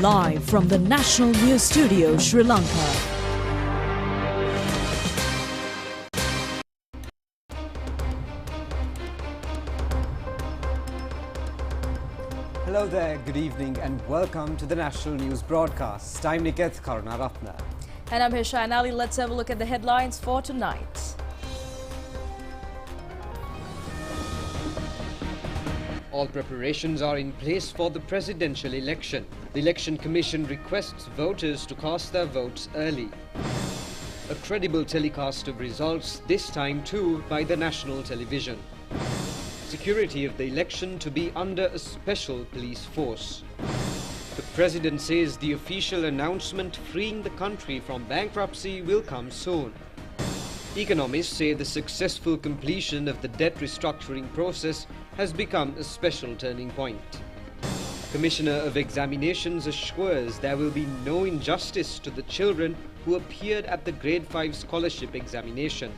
Live from the National News Studio, Sri Lanka. Hello there, good evening and welcome to the National News Broadcast. I'm Niketh Karunaratna. And I'm Hishan Ali. Let's have a look at the headlines for tonight. All preparations are in place for the presidential election. The Election Commission requests voters to cast their votes early. A credible telecast of results, this time too by the national television. Security of the election to be under a special police force. The President says the official announcement freeing the country from bankruptcy will come soon. Economists say the successful completion of the debt restructuring process has become a special turning point. Commissioner of Examinations assures there will be no injustice to the children who appeared at the Grade 5 scholarship examination.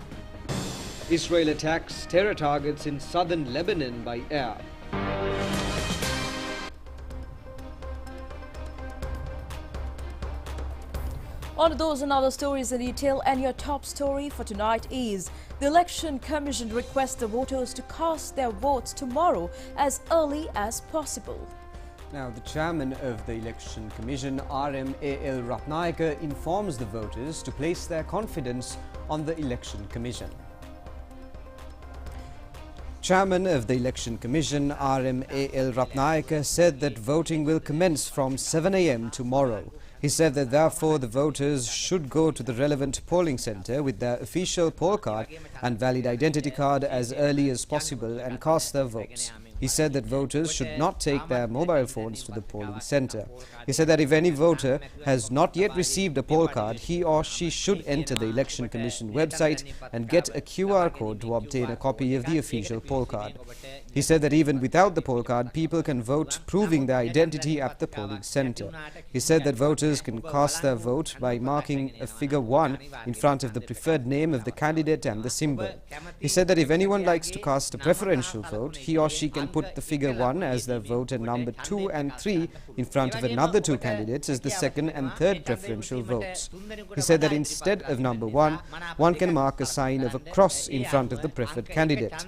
Israel attacks terror targets in southern Lebanon by air. On to those and other stories in detail, and your top story for tonight is the Election Commission requests the voters to cast their votes tomorrow as early as possible. Now, the chairman of the Election Commission, R.M.A.L. Ratnayake, informs the voters to place their confidence on the Election Commission. Chairman of the Election Commission, R.M.A.L. Ratnayake, said that voting will commence from 7 a.m. tomorrow. He said that therefore the voters should go to the relevant polling centre with their official poll card and valid identity card as early as possible and cast their votes. He said that voters should not take their mobile phones to the polling centre. He said that if any voter has not yet received a poll card, he or she should enter the Election Commission website and get a QR code to obtain a copy of the official poll card. He said that even without the poll card, people can vote proving their identity at the polling centre. He said that voters can cast their vote by marking a figure 1 in front of the preferred name of the candidate and the symbol. He said that if anyone likes to cast a preferential vote, he or she can put the figure 1 as their vote and number 2 and 3 in front of another 2 candidates as the second and third preferential votes. He said that instead of number 1, one can mark a sign of a cross in front of the preferred candidate.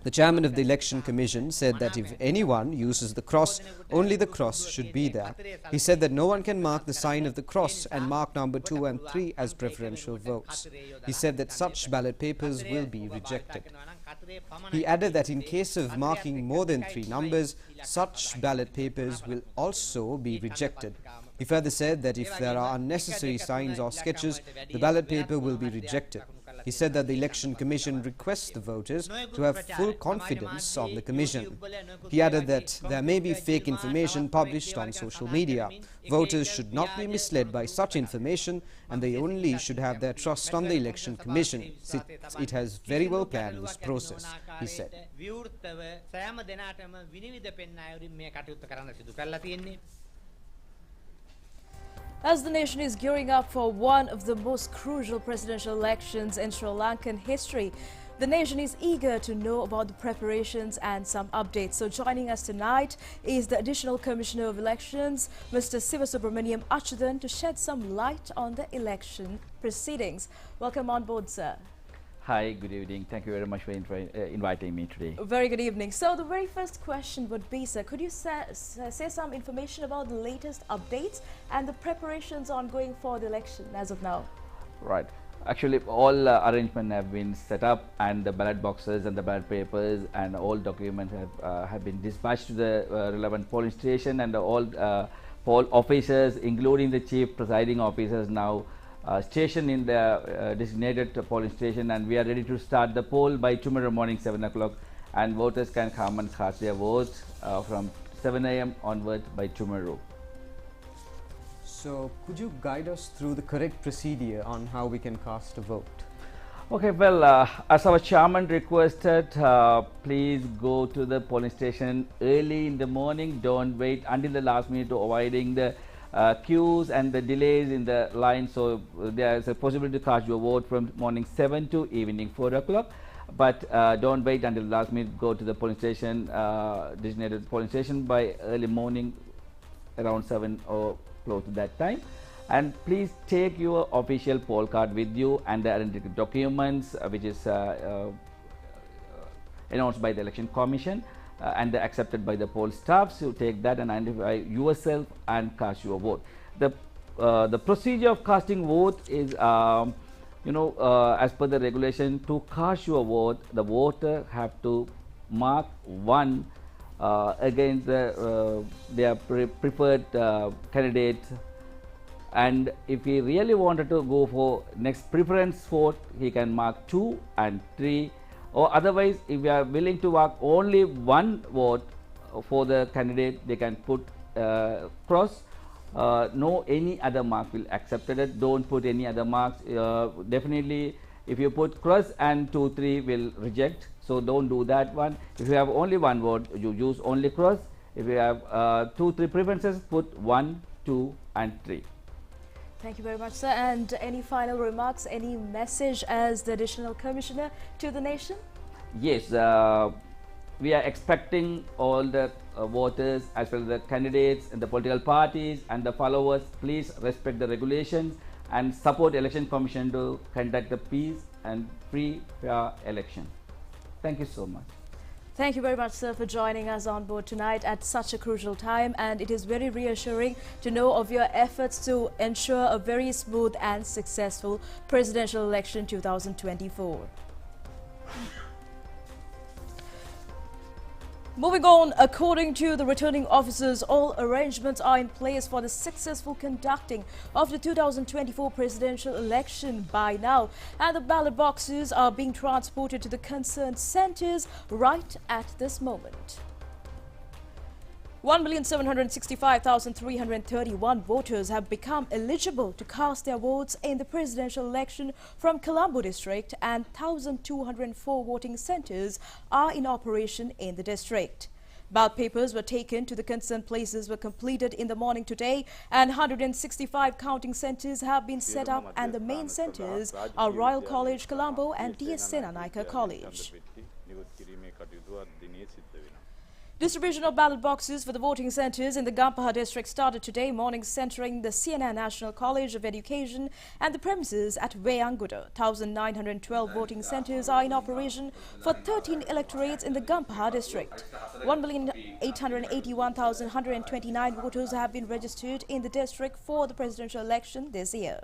The chairman of the Election Commission said that if anyone uses the cross, only the cross should be there. He said that no one can mark the sign of the cross and mark number 2 and 3 as preferential votes. He said that such ballot papers will be rejected. He added that in case of marking more than 3 numbers, such ballot papers will also be rejected. He further said that if there are unnecessary signs or sketches, the ballot paper will be rejected. He said that the Election Commission requests the voters to have full confidence on the Commission. He added that there may be fake information published on social media. Voters should not be misled by such information and they only should have their trust on the Election Commission. It has very well planned this process, he said. As the nation is gearing up for one of the most crucial presidential elections in Sri Lankan history, the nation is eager to know about the preparations and some updates. So joining us tonight is the Additional Commissioner of Elections, Mr. Sivasubramaniam Achyuthan, to shed some light on the election proceedings. Welcome on board, sir. Hi, good evening. Thank you very much for inviting me today. Very good evening. So the very first question would be, sir, could you say some information about the latest updates and the preparations ongoing for the election as of now? Right. Actually, all arrangements have been set up and the ballot boxes and the ballot papers and all documents have been dispatched to the relevant polling station, and all poll officers, including the chief presiding officers, now stationed in the designated polling station, and we are ready to start the poll by tomorrow morning 7 o'clock, and voters can come and cast their votes from 7 a.m. onwards by tomorrow. So, could you guide us through the correct procedure on how we can cast a vote? Okay, well, as our chairman requested, please go to the polling station early in the morning. Don't wait until the last minute to avoiding the queues and the delays in the line. So there is a possibility to cast your vote from morning 7 to evening 4 o'clock. But don't wait until the last minute. Go to the polling station, designated polling station by early morning around 7 or close to that time. And please take your official poll card with you and the identity documents which is announced by the Election Commission and accepted by the poll staff. So take that and identify yourself and cast your vote. The procedure of casting vote is as per the regulation, to cast your vote, the voter have to mark 1 against their preferred candidate, and if he really wanted to go for next preference vote, he can mark 2 and 3, or otherwise if you are willing to mark only 1 vote for the candidate, they can put cross. No any other mark will accepted it. Don't put any other marks. Definitely if you put cross and 2, 3 will reject, so don't do that one. If you have only 1 vote, you use only cross. If you have 2, 3 preferences, put 1, 2 and 3. Thank you very much, sir. And any final remarks, any message as the Additional Commissioner to the nation? Yes, we are expecting all the voters as well as the candidates and the political parties and the followers, please respect the regulations and support Election Commission to conduct a peace and free, fair election. Thank you so much. Thank you very much, sir, for joining us on board tonight at such a crucial time, and it is very reassuring to know of your efforts to ensure a very smooth and successful presidential election 2024. Moving on, according to the returning officers, all arrangements are in place for the successful conducting of the 2024 presidential election by now, and the ballot boxes are being transported to the concerned centres right at this moment. 1,765,331 voters have become eligible to cast their votes in the presidential election from Colombo district, and 1,204 voting centres are in operation in the district. Ballot papers were taken to the concerned places were completed in the morning today, and 165 counting centres have been set up, and the main centres are Royal College, Colombo and DS Senanaika College. Distribution of ballot boxes for the voting centres in the Gampaha district started today morning, centering the Siena National College of Education and the premises at Wayanguda. 1,912 voting centres are in operation for 13 electorates in the Gampaha district. 1,881,129 voters have been registered in the district for the presidential election this year.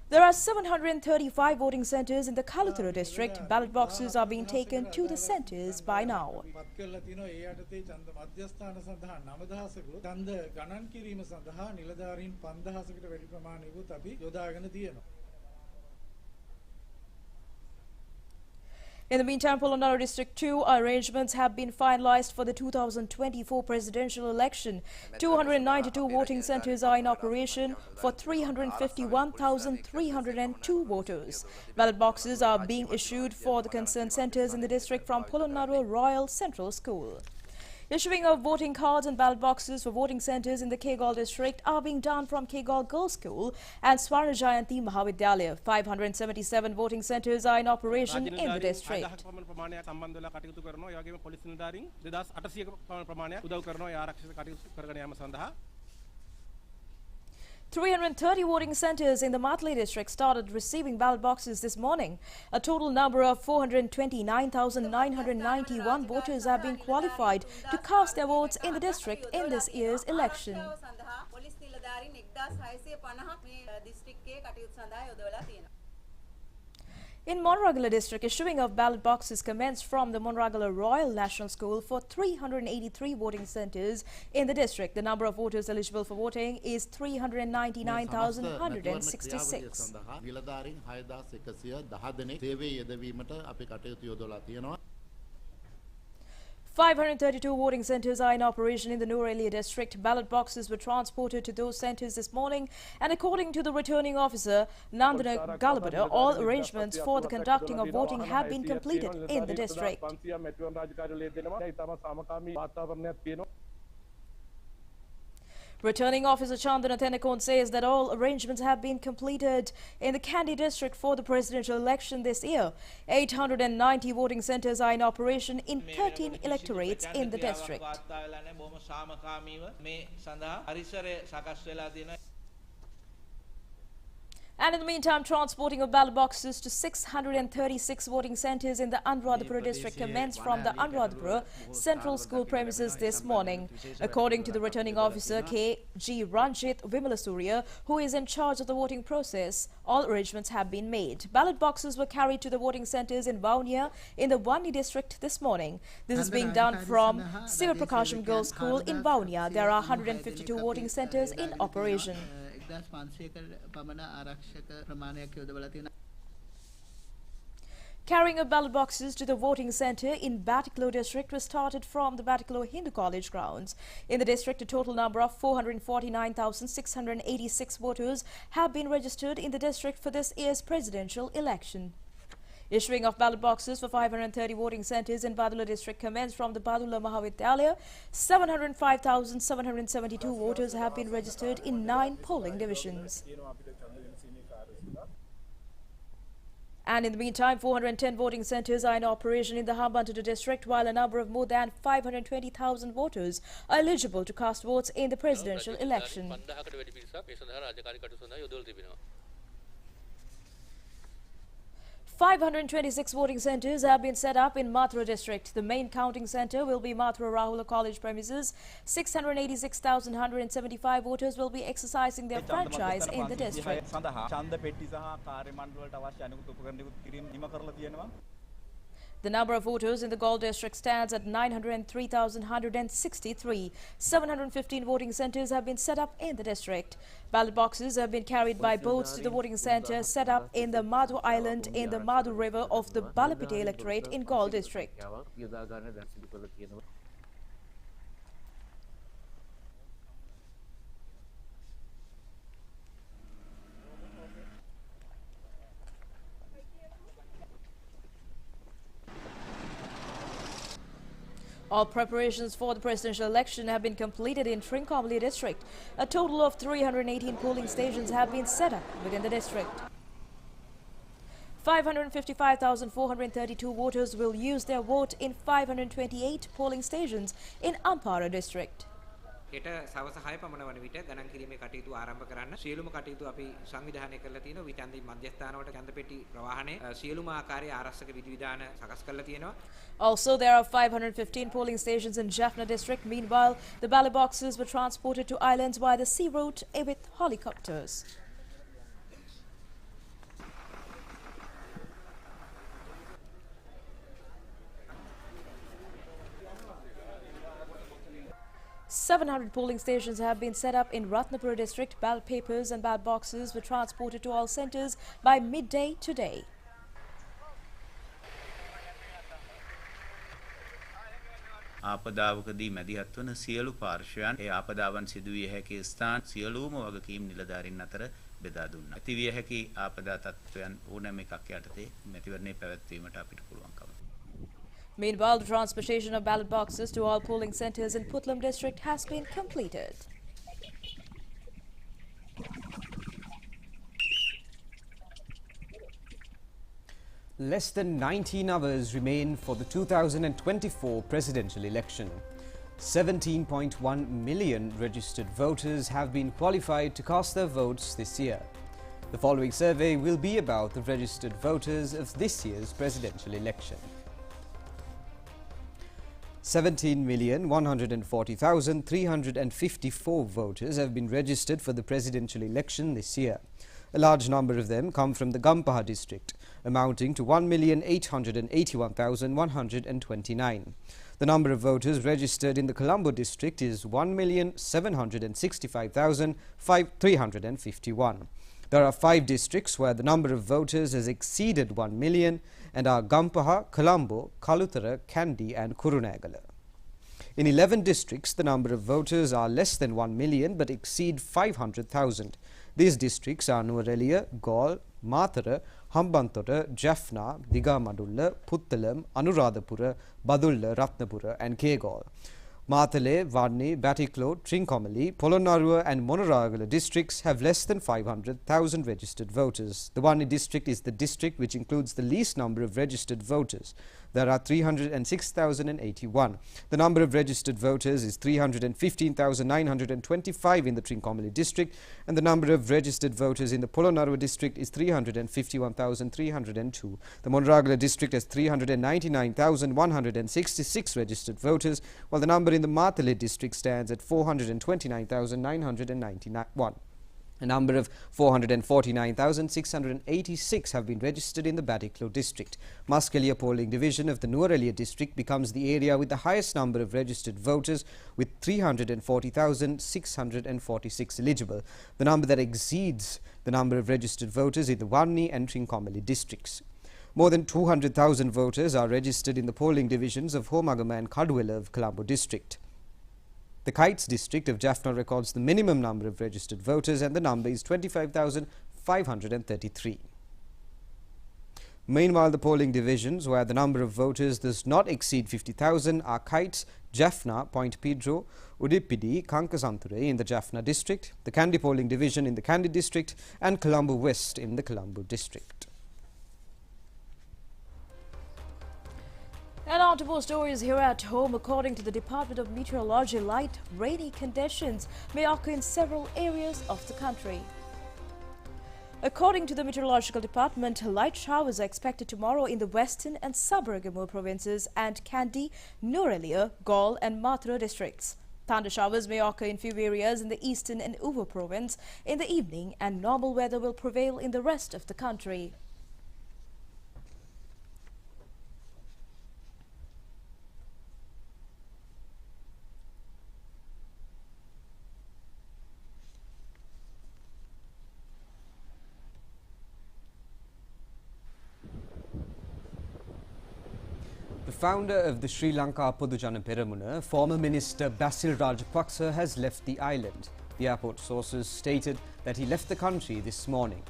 There are 735 voting centres in the Kaluthuru district. Ballot boxes are being taken to the centres by now. In the meantime, Polonnaru District 2 arrangements have been finalized for the 2024 presidential election. 292 voting centres are in operation for 351,302 voters. Ballot boxes are being issued for the concerned centres in the district from Polonnaru Royal Central School. Issuing of voting cards and ballot boxes for voting centres in the Kegal district are being done from Kegal Girls School and Swarna Jayanti Mahavidyalaya. 577 voting centres are in operation in the district. 330 voting centres in the Matley district started receiving ballot boxes this morning. A total number of 429,991 voters have been qualified to cast their votes in the district in this year's election. In Monragala district, issuing of ballot boxes commenced from the Monragala Royal National School for 383 voting centres in the district. The number of voters eligible for voting is 399,166. 532 voting centres are in operation in the Nuwara district. Ballot boxes were transported to those centres this morning, and according to the returning officer, Nandana Galabada, all arrangements for the conducting of voting have been completed in the district. Returning Officer Chandana Tenakon says that all arrangements have been completed in the Kandy district for the presidential election this year. 890 voting centres are in operation in 13 electorates in the district. And in the meantime, transporting of ballot boxes to 636 voting centres in the Anuradhapura district commenced from the Anuradhapura Central School premises this morning. According to the returning officer K.G. Ranjit Vimalasuriya, who is in charge of the voting process, all arrangements have been made. Ballot boxes were carried to the voting centres in Vaunia in the Wani district this morning. This is being done from Siva Prakasham Girls School in Vaunia. There are 152 voting centres in operation. Carrying of ballot boxes to the voting centre in Batiklo district was started from the Batiklo Hindu College grounds. In the district, a total number of 449,686 voters have been registered in the district for this year's presidential election. Issuing of ballot boxes for 530 voting centres in Badula district commenced from the Badula Mahavidyalaya. 705,772 voters have been registered in 9 polling divisions. And in the meantime, 410 voting centres are in operation in the Hambantota district, while a number of more than 520,000 voters are eligible to cast votes in the presidential election. 526 voting centres have been set up in Mathura district. The main counting centre will be Mathura Rahula College premises. 686,175 voters will be exercising their franchise in the district. The number of voters in the Galle district stands at 903,163. 715 voting centres have been set up in the district. Ballot boxes have been carried by boats to the voting centre set up in the Madhu Island in the Madhu River of the Balapite electorate in Galle district. All preparations for the presidential election have been completed in Trincomalee district. A total of 318 polling stations have been set up within the district. 555,432 voters will use their vote in 528 polling stations in Ampara district. හෙට සවස 6 පමණ වන විට ගණන් කිරීමේ කටයුතු ආරම්භ කරන්න සියලුම කටයුතු අපි සංවිධානය කරලා තියෙනවා. විතන්දි මධ්‍යස්ථානවලට ඡන්දපෙට්ටි ප්‍රවාහනයේ සියලුම ආකාරයේ ආරක්ෂක විධිවිධාන සකස් කරලා තියෙනවා. Also, there are 515 polling stations in Jaffna district. Meanwhile, the ballot boxes were transported to islands by the sea route with helicopters. .700 polling stations have been set up in Ratnapura district. Ballot papers and ballot boxes were transported to all centres by midday today. ආපදාවකදී මැදිහත් වන සියලු පාර්ශ්වයන් ඒ ආපදාවන් සිදුවිය හැකි ස්ථාන සියලුම වගකීම් නිලධාරීන් අතර බෙදා දුන්නා. ඇතිවිය හැකි ආපදා තත්ත්වයන් ඕනෑම එකක් යටතේ මැතිවරණය පැවැත්වීමට අපිට පුළුවන්කම. Meanwhile, the transportation of ballot boxes to all polling centres in Putlam district has been completed. Less than 19 hours remain for the 2024 presidential election. 17.1 million registered voters have been qualified to cast their votes this year. The following survey will be about the registered voters of this year's presidential election. 17,140,354 voters have been registered for the presidential election this year. A large number of them come from the Gampaha district, amounting to 1,881,129. The number of voters registered in the Colombo district is 1,765,351. There are 5 districts where the number of voters has exceeded 1 million and are Gampaha, Colombo, Kalutara, Kandy and Kurunegala. In 11 districts, the number of voters are less than 1 million but exceed 500,000. These districts are Nuwara, Galle, Mathura, Hambantota, Jaffna, Digamadulla, Puttalam, Anuradhapura, Badulla, Ratnapura and K. Galle. Matale, Varni, Batticaloa, Trincomalee, Polonnaruwa and Monoragala districts have less than 500,000 registered voters. The Varni district is the district which includes the least number of registered voters. There are 306,081. The number of registered voters is 315,925 in the Trincomalee district, and the number of registered voters in the Polonnaruwa district is 351,302. The Monoragala district has 399,166 registered voters, while the number in the Matale district stands at 429,991. A number of 449,686 have been registered in the Batticaloa district. Muskelia polling division of the Nuwara district becomes the area with the highest number of registered voters, with 340,646 eligible. The number that exceeds the number of registered voters in the Varni and Trincomalee districts. More than 200,000 voters are registered in the polling divisions of Homagama and Kaduwela of Colombo district. The Kites district of Jaffna records the minimum number of registered voters, and the number is 25,533. Meanwhile, the polling divisions where the number of voters does not exceed 50,000 are Kites, Jaffna, Point Pedro, Udipidi, Kankasanture in the Jaffna district, the Kandy polling division in the Kandy district, and Colombo West in the Colombo district. And on to more stories here at home. According to the Department of Meteorology, light rainy conditions may occur in several areas of the country. According to the Meteorological Department, light showers are expected tomorrow in the western and Sabaragamu provinces and Kandy, Nuwara, Galle and Mathura districts. Thunder showers may occur in few areas in the eastern and Uva province in the evening, and normal weather will prevail in the rest of the country. The founder of the Sri Lanka Podujana Peramuna, former Minister Basil Rajapaksa, has left the island. The airport sources stated that he left the country this morning.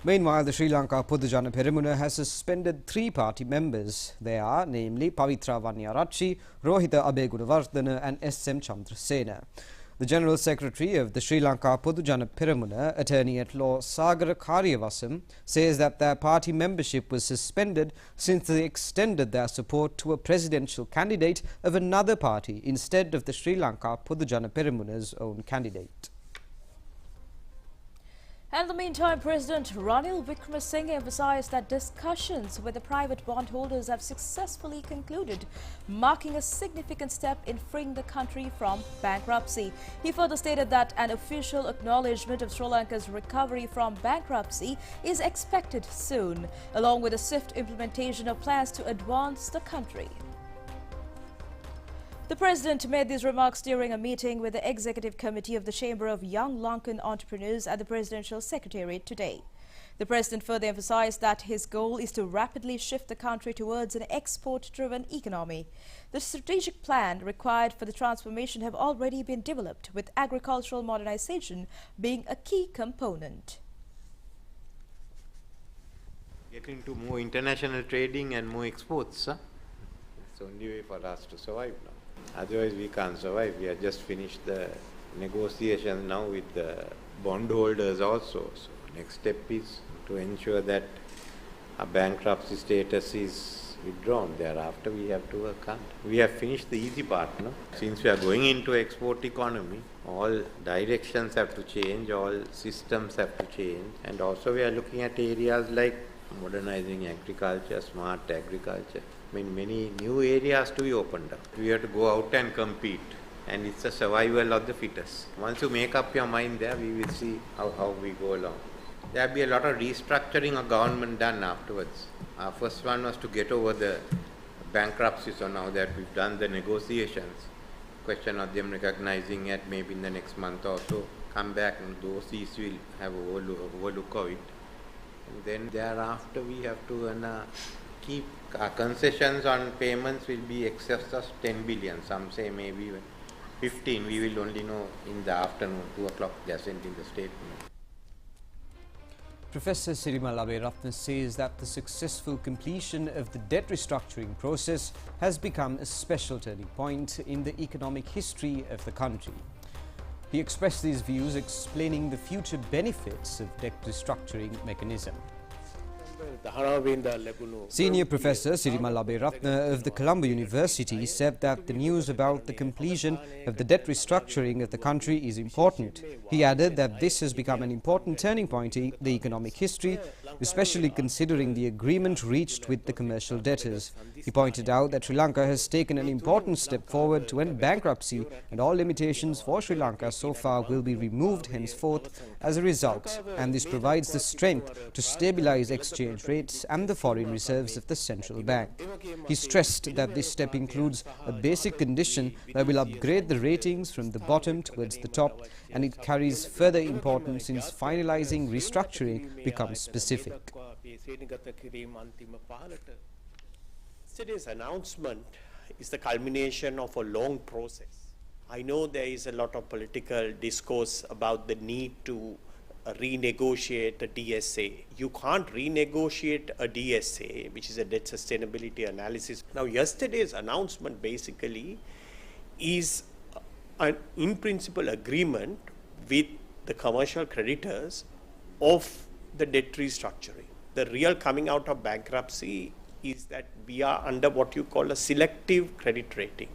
Meanwhile, the Sri Lanka Podujana Peramuna has suspended 3 party members. They are namely Pavitra Vanniyarachchi, Rohita Abegunawardena and S.M. Chandrasena. The General Secretary of the Sri Lanka Podujana Peramuna, Attorney-at-Law Sagara Karyavasam, says that their party membership was suspended since they extended their support to a presidential candidate of another party instead of the Sri Lanka Podujana Peramuna's own candidate. And in the meantime, President Ranil Wickremesinghe emphasized that discussions with the private bondholders have successfully concluded, marking a significant step in freeing the country from bankruptcy. He further stated that an official acknowledgement of Sri Lanka's recovery from bankruptcy is expected soon, along with a swift implementation of plans to advance the country. The President made these remarks during a meeting with the Executive Committee of the Chamber of Young Lankan Entrepreneurs at the Presidential Secretariat today. The President further emphasized that his goal is to rapidly shift the country towards an export-driven economy. The strategic plan required for the transformation have already been developed, with agricultural modernization being a key component. Get into more international trading and more exports. It's the only way for us to survive now. Otherwise we can't survive. We have just finished the negotiations now with the bondholders also. So next step is to ensure that a bankruptcy status is withdrawn. Thereafter we have to work hard. We have finished the easy part, no? Since we are going into export economy, all directions have to change, all systems have to change, and also we are looking at areas like modernizing agriculture, smart agriculture. I mean, many new areas to be opened up. We have to go out and compete, and it's a survival of the fittest. Once you make up your mind there, we will see how we go along. There will be a lot of restructuring of government done afterwards. Our first one was to get over the bankruptcy, so now that we've done the negotiations, question of them recognizing it maybe in the next month or so, come back and those seats will have overlook of it. And then thereafter we have to keep our concessions on payments will be excess of 10 billion. Some say maybe 15. We will only know in the afternoon, 2 o'clock they are sending the statement. Professor ChannelEye Rupavahini says that the successful completion of the debt restructuring process has become a special turning point in the economic history of the country. He expressed these views explaining the future benefits of debt restructuring mechanism. Senior Professor ChannelEye Rupavahini of the Colombo University said that the news about the completion of the debt restructuring of the country is important. He added that this has become an important turning point in the economic history, especially considering the agreement reached with the commercial debtors. He pointed out that Sri Lanka has taken an important step forward to end bankruptcy, and all limitations for Sri Lanka so far will be removed henceforth as a result, and this provides the strength to stabilize exchange rates and the foreign reserves of the central bank. He stressed that this step includes a basic condition that will upgrade the ratings from the bottom towards the top, and it carries further importance since finalizing restructuring becomes specific. Today's announcement is the culmination of a long process. I know there is a lot of political discourse about the need to renegotiate a DSA. You can't renegotiate a DSA, which is a debt sustainability analysis. Now, yesterday's announcement basically is an in-principle agreement with the commercial creditors of the debt restructuring. The real coming out of bankruptcy is that we are under what you call a selective credit rating.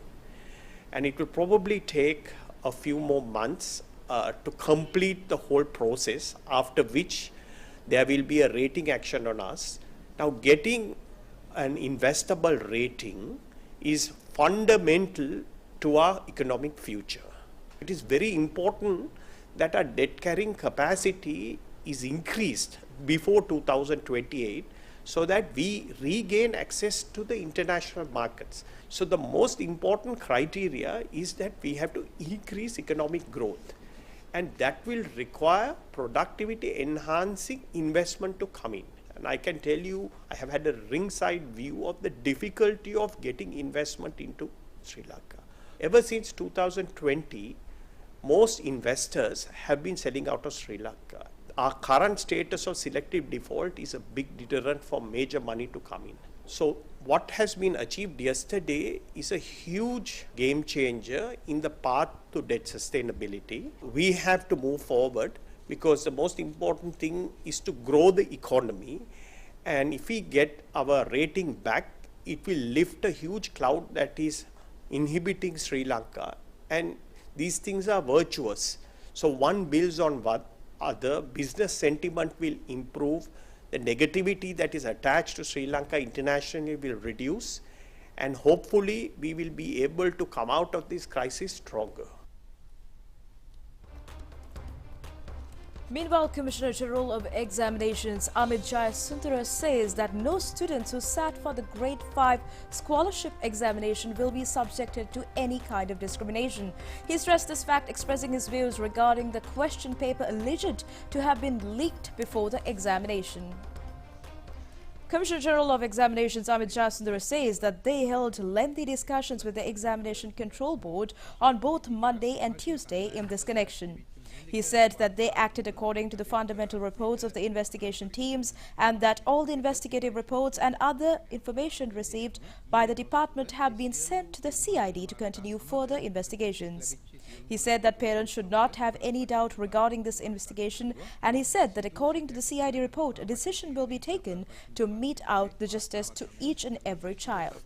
And it will probably take a few more months to complete the whole process, after which there will be a rating action on us. Now, getting an investable rating is fundamental to our economic future. It is very important that our debt carrying capacity is increased before 2028 so that we regain access to the international markets. So the most important criteria is that we have to increase economic growth, and that will require productivity enhancing investment to come in. And I can tell you, I have had a ringside view of the difficulty of getting investment into Sri Lanka. Ever since 2020, most investors have been selling out of Sri Lanka. Our current status of selective default is a big deterrent for major money to come in. So what has been achieved yesterday is a huge game changer in the path to debt sustainability. We have to move forward because the most important thing is to grow the economy. And if we get our rating back, it will lift a huge cloud that is inhibiting Sri Lanka. And these things are virtuous. So one builds on what other. Business sentiment will improve. The negativity that is attached to Sri Lanka internationally will reduce, and hopefully we will be able to come out of this crisis stronger. Meanwhile, Commissioner General of Examinations Amit Jayasundara says that no students who sat for the Grade 5 scholarship examination will be subjected to any kind of discrimination. He stressed this fact, expressing his views regarding the question paper alleged to have been leaked before the examination. Commissioner General of Examinations Amit Jayasundara says that they held lengthy discussions with the Examination Control Board on both Monday and Tuesday in this connection. He said that they acted according to the fundamental reports of the investigation teams and that all the investigative reports and other information received by the department have been sent to the CID to continue further investigations. He said that parents should not have any doubt regarding this investigation, and he said that according to the CID report, a decision will be taken to mete out the justice to each and every child.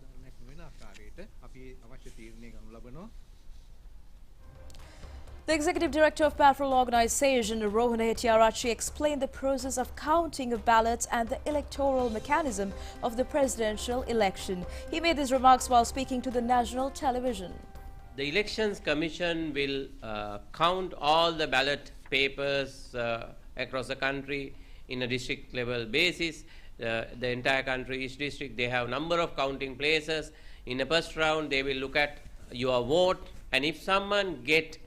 The Executive Director of Patrol Organisation, Rohan Hettiarachchi, explained the process of counting of ballots and the electoral mechanism of the presidential election. He made these remarks while speaking to the national television. The Elections Commission will count all the ballot papers across the country in a district level basis. The entire country, each district, they have number of counting places. In the first round, they will look at your vote, and if someone get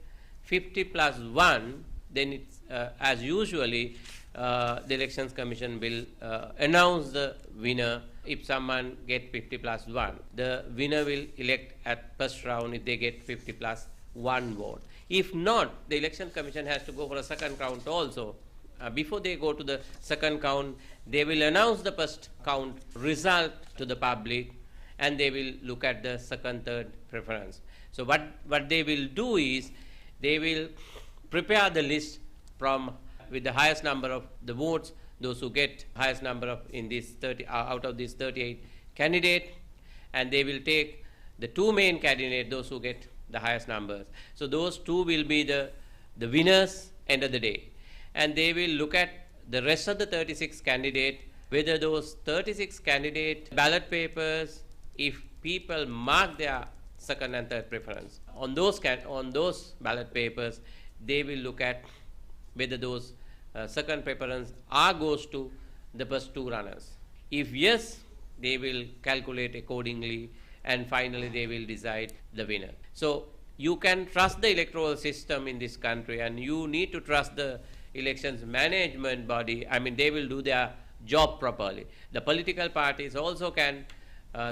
50 plus 1, then it's as usually the Elections Commission will announce the winner. If someone get 50 plus 1, the winner will elect at first round if they get 50 plus 1 vote. If not, the Election Commission has to go for a second count also before they go to the second count, they will announce the first count result to the public, and they will look at the second, third preference. So what they will do is, they will prepare the list from with the highest number of the votes, those who get highest number of in these 30 out of these 38 candidates, and they will take the two main candidates, those who get the highest numbers. So those two will be the winners end of the day, and they will look at the rest of the 36 candidates, whether those 36 candidate ballot papers, if people mark their second and third preference on those ballot papers, they will look at whether those second preference goes to the first two runners. If yes, they will calculate accordingly, and finally they will decide the winner. So you can trust the electoral system in this country, and you need to trust the elections management body. I mean, they will do their job properly. The political parties also can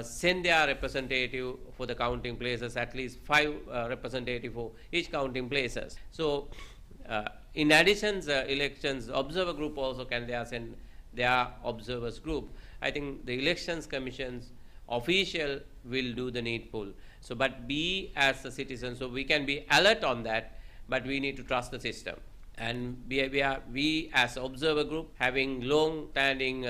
send their representative for the counting places, at least 5 representatives for each counting places. So in addition, the elections observer group also can send their observers group. I think the elections commission's official will do the needful. So, but we as a citizen, so we can be alert on that, but we need to trust the system. And we as observer group, having long-standing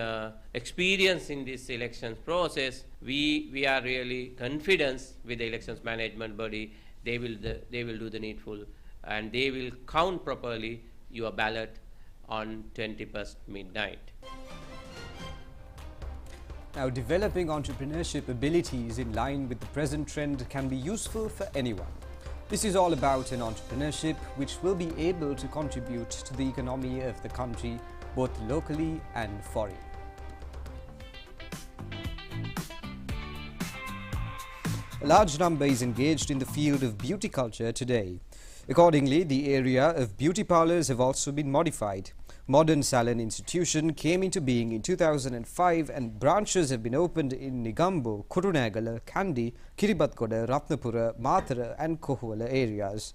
experience in this elections process, we are really confident with the elections management body. They will do the needful, and they will count properly your ballot on 21st midnight. Now, developing entrepreneurship abilities in line with the present trend can be useful for anyone. This is all about an entrepreneurship which will be able to contribute to the economy of the country, both locally and foreign. A large number is engaged in the field of beauty culture today. Accordingly, the area of beauty parlours have also been modified. Modern Salon Institution came into being in 2005, and branches have been opened in Negombo, Kurunegala, Kandy, Kiribathgoda, Ratnapura, Mathura and Kohuala areas.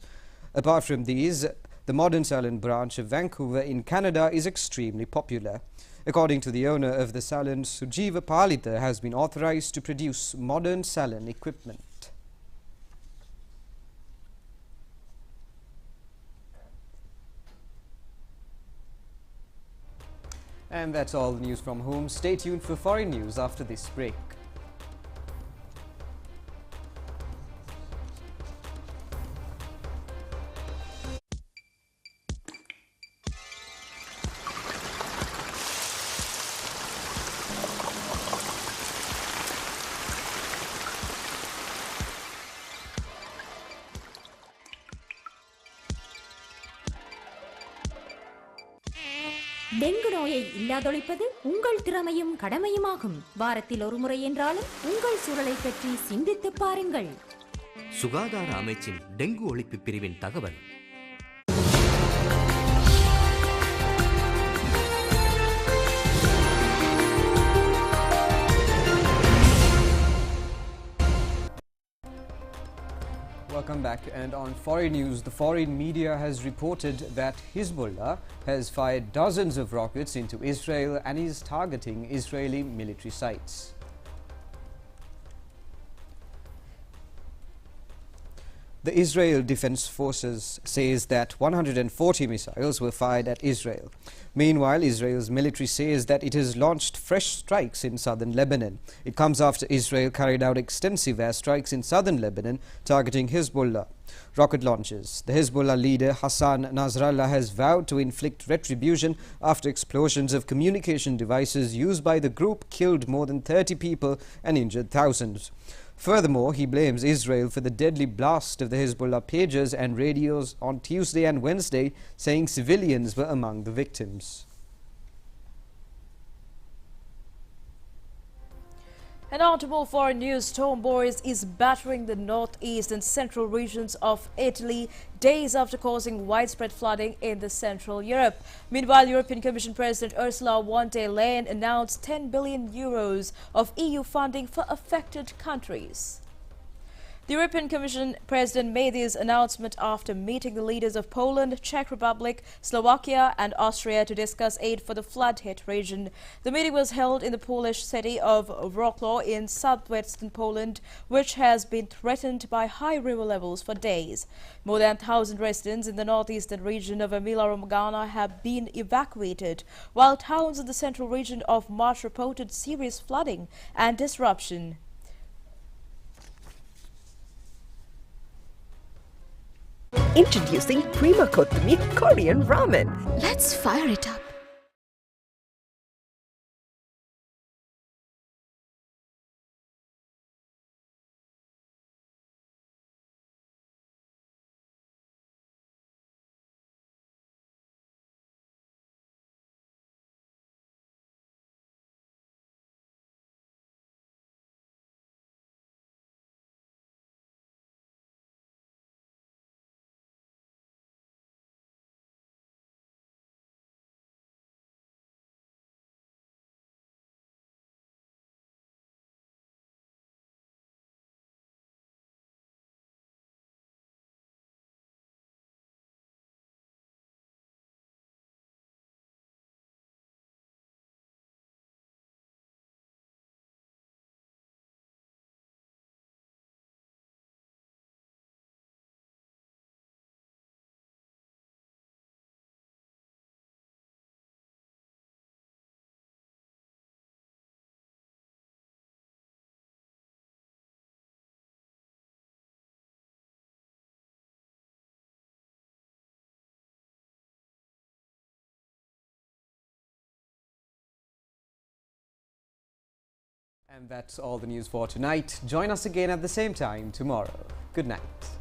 Apart from these, the Modern Salon branch of Vancouver in Canada is extremely popular. According to the owner of the salon, Sujiva Palita has been authorized to produce modern salon equipment. And that's all the news from home. Stay tuned for foreign news after this break. Dengue நோயை இல்லாதொழிப்பது உங்கள் திறமையும் கடமையுமாகும். வாரத்தில் ஒரு முறை என்றாலும் உங்கள் சூழலை பற்றி சிந்தித்து பாருங்கள். சுகாதார அமைச்சின் டெங்கு ஒழிப்பு பிரிவின் தகவல். Welcome back, and on foreign news, the foreign media has reported that Hezbollah has fired dozens of rockets into Israel and is targeting Israeli military sites. The Israel Defense Forces says that 140 missiles were fired at Israel. Meanwhile, Israel's military says that it has launched fresh strikes in southern Lebanon. It comes after Israel carried out extensive airstrikes in southern Lebanon targeting Hezbollah rocket launches. The Hezbollah leader Hassan Nasrallah has vowed to inflict retribution after explosions of communication devices used by the group killed more than 30 people and injured thousands. Furthermore, he blames Israel for the deadly blast of the Hezbollah pagers and radios on Tuesday and Wednesday, saying civilians were among the victims. And on to more foreign news. Storm Boris is battering the northeast and central regions of Italy days after causing widespread flooding in the Central Europe. Meanwhile, European Commission President Ursula von der Leyen announced 10 billion euros of EU funding for affected countries. The European Commission President made this announcement after meeting the leaders of Poland, Czech Republic, Slovakia and Austria to discuss aid for the flood-hit region. The meeting was held in the Polish city of Wrocław in southwestern Poland, which has been threatened by high river levels for days. More than 1,000 residents in the northeastern region of Emilia-Romagna have been evacuated, while towns in the central region of March reported serious flooding and disruption. Introducing Prima Kottami Korean Ramen. Let's fire it up. And that's all the news for tonight. Join us again at the same time tomorrow. Good night.